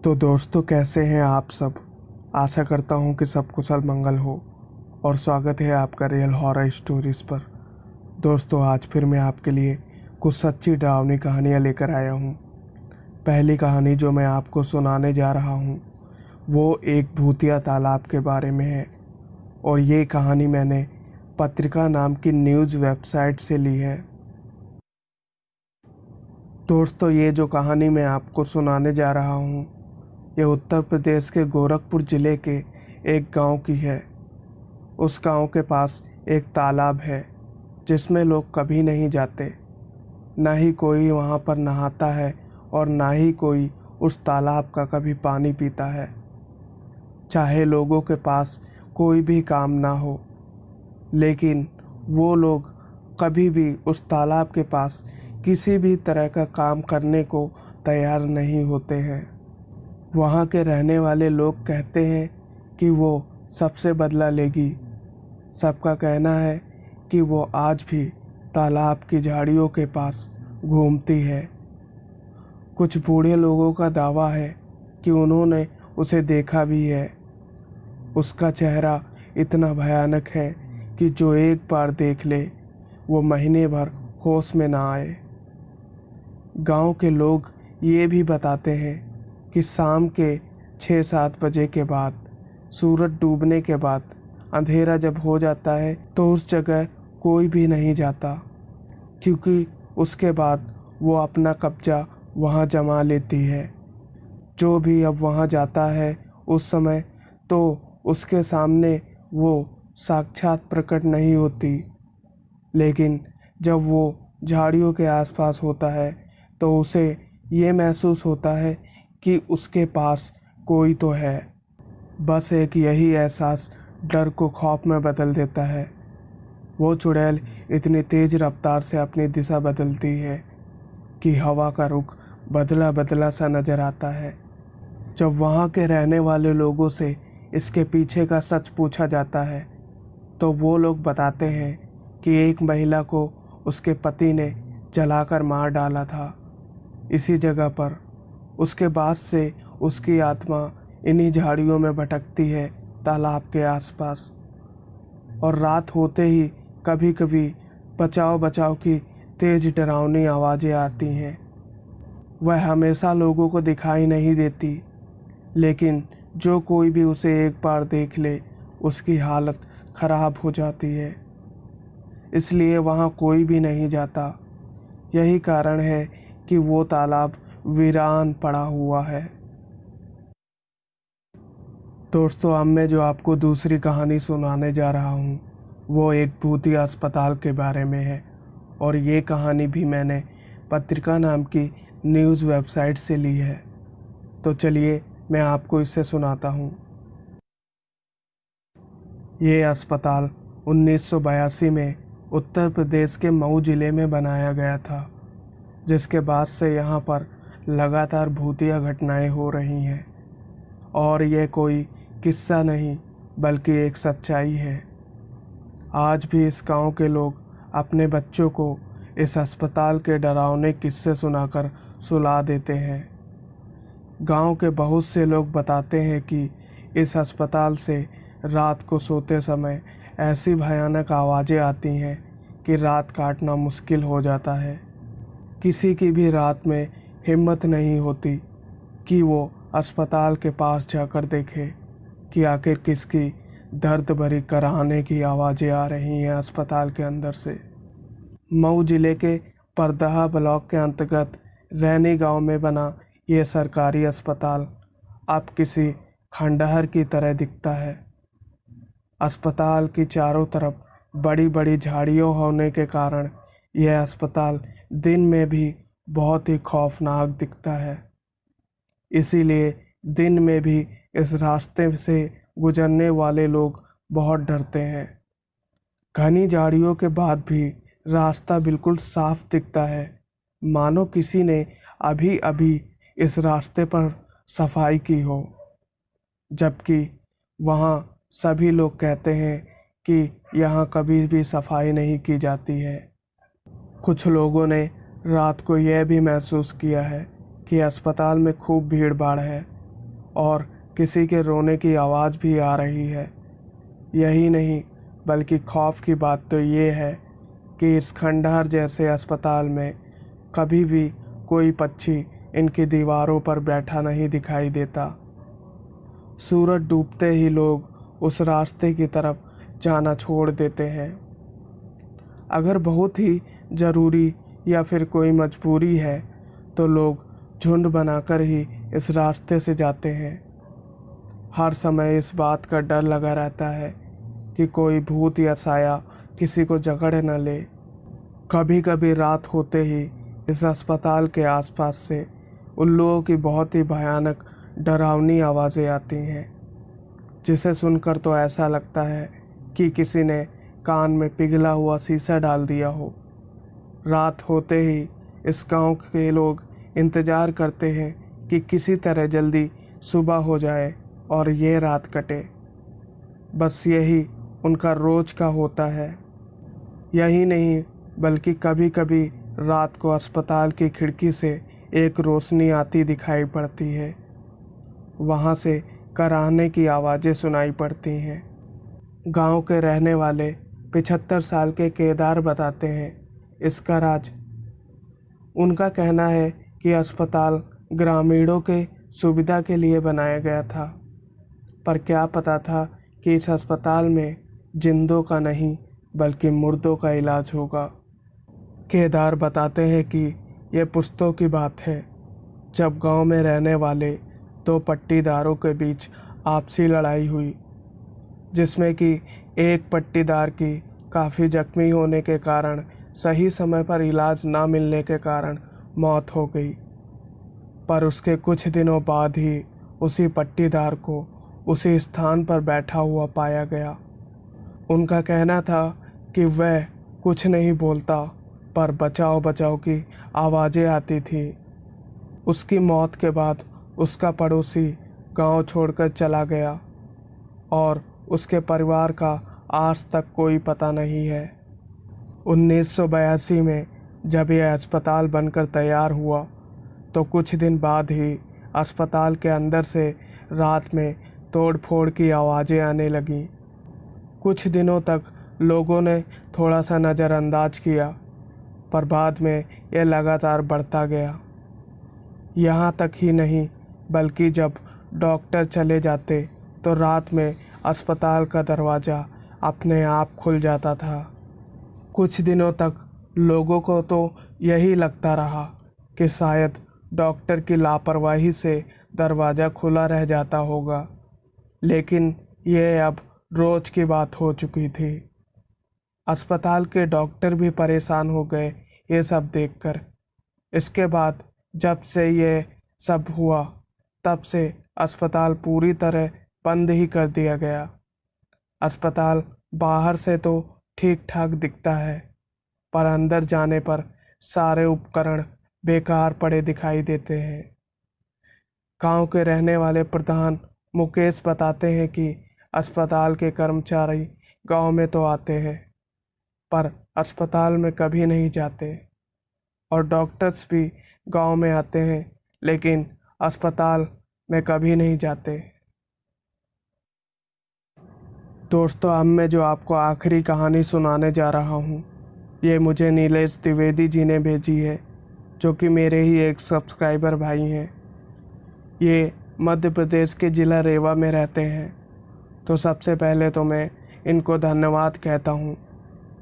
तो दोस्तों, कैसे हैं आप सब। आशा करता हूं कि सब कुशल मंगल हो और स्वागत है आपका रियल हॉरर स्टोरीज़ पर। दोस्तों, आज फिर मैं आपके लिए कुछ सच्ची डरावनी कहानियां लेकर आया हूं। पहली कहानी जो मैं आपको सुनाने जा रहा हूं वो एक भूतिया तालाब के बारे में है और ये कहानी मैंने पत्रिका नाम की न्यूज़ वेबसाइट से ली है। दोस्तों, ये जो कहानी मैं आपको सुनाने जा रहा हूँ ये उत्तर प्रदेश के गोरखपुर ज़िले के एक गांव की है। उस गांव के पास एक तालाब है जिसमें लोग कभी नहीं जाते। ना ही कोई वहां पर नहाता है और ना ही कोई उस तालाब का कभी पानी पीता है, चाहे लोगों के पास कोई भी काम ना हो। लेकिन वो लोग कभी भी उस तालाब के पास किसी भी तरह का काम करने को तैयार नहीं होते हैं। वहाँ के रहने वाले लोग कहते हैं कि वो सबसे बदला लेगी। सबका कहना है कि वो आज भी तालाब की झाड़ियों के पास घूमती है। कुछ बूढ़े लोगों का दावा है कि उन्होंने उसे देखा भी है। उसका चेहरा इतना भयानक है कि जो एक बार देख ले वो महीने भर होश में ना आए। गांव के लोग ये भी बताते हैं कि शाम के 6-7 बजे के बाद, सूरज डूबने के बाद अंधेरा जब हो जाता है तो उस जगह कोई भी नहीं जाता, क्योंकि उसके बाद वो अपना कब्जा वहाँ जमा लेती है। जो भी अब वहाँ जाता है उस समय तो उसके सामने वो साक्षात प्रकट नहीं होती, लेकिन जब वो झाड़ियों के आसपास होता है तो उसे ये महसूस होता है कि उसके पास कोई तो है। बस एक यही एहसास डर को खौफ में बदल देता है। वो चुड़ैल इतनी तेज रफ्तार से अपनी दिशा बदलती है कि हवा का रुख बदला बदला सा नजर आता है। जब वहाँ के रहने वाले लोगों से इसके पीछे का सच पूछा जाता है तो वो लोग बताते हैं कि एक महिला को उसके पति ने जलाकर मार डाला था इसी जगह पर। उसके बाद से उसकी आत्मा इन्हीं झाड़ियों में भटकती है तालाब के आसपास, और रात होते ही कभी कभी बचाओ बचाओ की तेज डरावनी आवाज़ें आती हैं। वह हमेशा लोगों को दिखाई नहीं देती, लेकिन जो कोई भी उसे एक बार देख ले उसकी हालत खराब हो जाती है। इसलिए वहाँ कोई भी नहीं जाता। यही कारण है कि वो तालाब वीरान पड़ा हुआ है। दोस्तों, अब मैं जो आपको दूसरी कहानी सुनाने जा रहा हूँ वो एक भूतिया अस्पताल के बारे में है और ये कहानी भी मैंने पत्रिका नाम की न्यूज़ वेबसाइट से ली है। तो चलिए मैं आपको इसे सुनाता हूँ। ये अस्पताल 1982 में उत्तर प्रदेश के मऊ ज़िले में बनाया गया था, जिसके बाद से यहाँ पर लगातार भूतिया घटनाएं हो रही हैं। और यह कोई किस्सा नहीं बल्कि एक सच्चाई है। आज भी इस गांव के लोग अपने बच्चों को इस अस्पताल के डरावने किस्से सुनाकर सुला देते हैं। गांव के बहुत से लोग बताते हैं कि इस अस्पताल से रात को सोते समय ऐसी भयानक आवाज़ें आती हैं कि रात काटना मुश्किल हो जाता है। किसी की भी रात में हिम्मत नहीं होती कि वो अस्पताल के पास जाकर देखे कि आखिर किसकी दर्द भरी कराहने की आवाज़ें आ रही हैं अस्पताल के अंदर से। मऊ जिले के परदहा ब्लॉक के अंतर्गत रैनी गांव में बना ये सरकारी अस्पताल अब किसी खंडहर की तरह दिखता है। अस्पताल की चारों तरफ बड़ी बड़ी झाड़ियों होने के कारण यह अस्पताल दिन में भी बहुत ही खौफनाक दिखता है। इसीलिए दिन में भी इस रास्ते से गुजरने वाले लोग बहुत डरते हैं। घनी झाड़ियों के बाद भी रास्ता बिल्कुल साफ दिखता है, मानो किसी ने अभी अभी इस रास्ते पर सफाई की हो। जबकि वहाँ सभी लोग कहते हैं कि यहाँ कभी भी सफाई नहीं की जाती है। कुछ लोगों ने रात को यह भी महसूस किया है कि अस्पताल में खूब भीड़ भाड़ है, और किसी के रोने की आवाज़ भी आ रही है। यही नहीं बल्कि खौफ की बात तो ये है कि इस खंडहर जैसे अस्पताल में कभी भी कोई पक्षी इनकी दीवारों पर बैठा नहीं दिखाई देता। सूरज डूबते ही लोग उस रास्ते की तरफ जाना छोड़ देते हैं। अगर बहुत ही ज़रूरी या फिर कोई मजबूरी है तो लोग झुंड बनाकर ही इस रास्ते से जाते हैं। हर समय इस बात का डर लगा रहता है कि कोई भूत या साया किसी को जकड़ न ले। कभी कभी रात होते ही इस अस्पताल के आसपास से उल्लुओं की बहुत ही भयानक डरावनी आवाज़ें आती हैं, जिसे सुनकर तो ऐसा लगता है कि किसी ने कान में पिघला हुआ शीशा डाल दिया हो। रात होते ही इस गांव के लोग इंतज़ार करते हैं कि किसी तरह जल्दी सुबह हो जाए और ये रात कटे। बस यही उनका रोज का होता है। यही नहीं बल्कि कभी कभी रात को अस्पताल की खिड़की से एक रोशनी आती दिखाई पड़ती है। वहाँ से कराहने की आवाज़ें सुनाई पड़ती हैं। गांव के रहने वाले 75 साल के केदार बताते हैं इसका राज। उनका कहना है कि अस्पताल ग्रामीणों के सुविधा के लिए बनाया गया था, पर क्या पता था कि इस अस्पताल में जिंदों का नहीं बल्कि मुर्दों का इलाज होगा। केदार बताते हैं कि यह पुश्तों की बात है, जब गांव में रहने वाले दो पट्टीदारों के बीच आपसी लड़ाई हुई, जिसमें कि एक पट्टीदार की काफ़ी जख्मी होने के कारण सही समय पर इलाज ना मिलने के कारण मौत हो गई। पर उसके कुछ दिनों बाद ही उसी पट्टीदार को उसी स्थान पर बैठा हुआ पाया गया। उनका कहना था कि वह कुछ नहीं बोलता, पर बचाओ बचाओ की आवाज़ें आती थी। उसकी मौत के बाद उसका पड़ोसी गांव छोड़कर चला गया और उसके परिवार का आज तक कोई पता नहीं है। 1982 में जब यह अस्पताल बनकर तैयार हुआ तो कुछ दिन बाद ही अस्पताल के अंदर से रात में तोड़ फोड़ की आवाज़ें आने लगीं। कुछ दिनों तक लोगों ने थोड़ा सा नज़रअंदाज किया, पर बाद में यह लगातार बढ़ता गया। यहाँ तक ही नहीं बल्कि जब डॉक्टर चले जाते तो रात में अस्पताल का दरवाज़ा अपने आप खुल जाता था। कुछ दिनों तक लोगों को तो यही लगता रहा कि शायद डॉक्टर की लापरवाही से दरवाज़ा खुला रह जाता होगा, लेकिन यह अब रोज की बात हो चुकी थी। अस्पताल के डॉक्टर भी परेशान हो गए ये सब देखकर। इसके बाद जब से ये सब हुआ तब से अस्पताल पूरी तरह बंद ही कर दिया गया। अस्पताल बाहर से तो ठीक ठाक दिखता है, पर अंदर जाने पर सारे उपकरण बेकार पड़े दिखाई देते हैं। गांव के रहने वाले प्रधान मुकेश बताते हैं कि अस्पताल के कर्मचारी गांव में तो आते हैं, पर अस्पताल में कभी नहीं जाते, और डॉक्टर्स भी गांव में आते हैं लेकिन अस्पताल में कभी नहीं जाते। दोस्तों, अब मैं जो आपको आखिरी कहानी सुनाने जा रहा हूँ, ये मुझे नीलेश द्विवेदी जी ने भेजी है, जो कि मेरे ही एक सब्सक्राइबर भाई हैं। ये मध्य प्रदेश के ज़िला रेवा में रहते हैं। तो सबसे पहले तो मैं इनको धन्यवाद कहता हूँ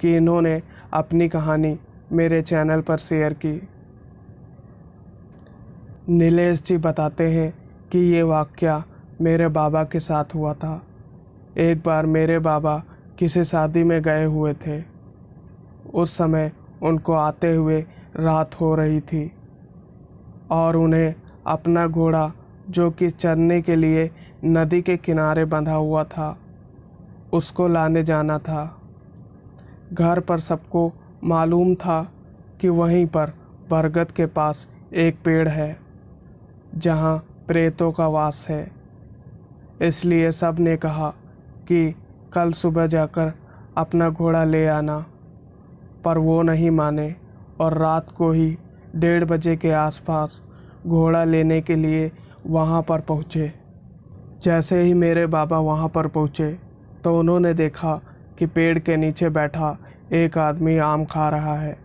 कि इन्होंने अपनी कहानी मेरे चैनल पर शेयर की। नीलेश जी बताते हैं कि ये वाक़या मेरे बाबा के साथ हुआ था। एक बार मेरे बाबा किसी शादी में गए हुए थे। उस समय उनको आते हुए रात हो रही थी और उन्हें अपना घोड़ा, जो कि चरने के लिए नदी के किनारे बंधा हुआ था, उसको लाने जाना था। घर पर सबको मालूम था कि वहीं पर बरगद के पास एक पेड़ है जहां प्रेतों का वास है। इसलिए सब ने कहा कि कल सुबह जाकर अपना घोड़ा ले आना, पर वो नहीं माने और रात को ही 1:30 बजे के आसपास घोड़ा लेने के लिए वहां पर पहुँचे। जैसे ही मेरे बाबा वहाँ पर पहुँचे तो उन्होंने देखा कि पेड़ के नीचे बैठा एक आदमी आम खा रहा है।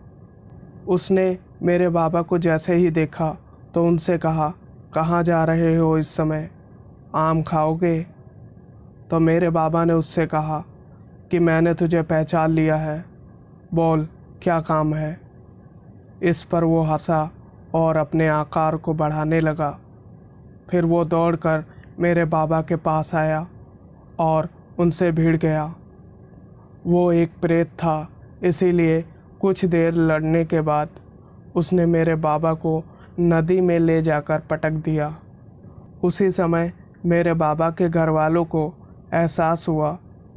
उसने मेरे बाबा को जैसे ही देखा तो उनसे कहा, कहाँ जा रहे हो इस समय, आम खाओगे? तो मेरे बाबा ने उससे कहा कि मैंने तुझे पहचान लिया है, बोल क्या काम है। इस पर वो हंसा और अपने आकार को बढ़ाने लगा। फिर वो दौड़कर मेरे बाबा के पास आया और उनसे भिड़ गया। वो एक प्रेत था, इसीलिए कुछ देर लड़ने के बाद उसने मेरे बाबा को नदी में ले जाकर पटक दिया। उसी समय मेरे बाबा के घर वालों को एहसास हुआ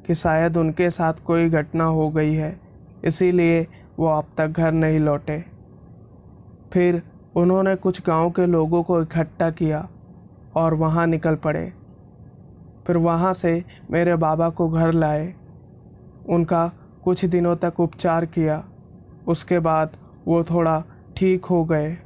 कि शायद उनके साथ कोई घटना हो गई है, इसीलिए वो अब तक घर नहीं लौटे। फिर उन्होंने कुछ गांव के लोगों को इकट्ठा किया और वहां निकल पड़े। फिर वहां से मेरे बाबा को घर लाए, उनका कुछ दिनों तक उपचार किया। उसके बाद वो थोड़ा ठीक हो गए।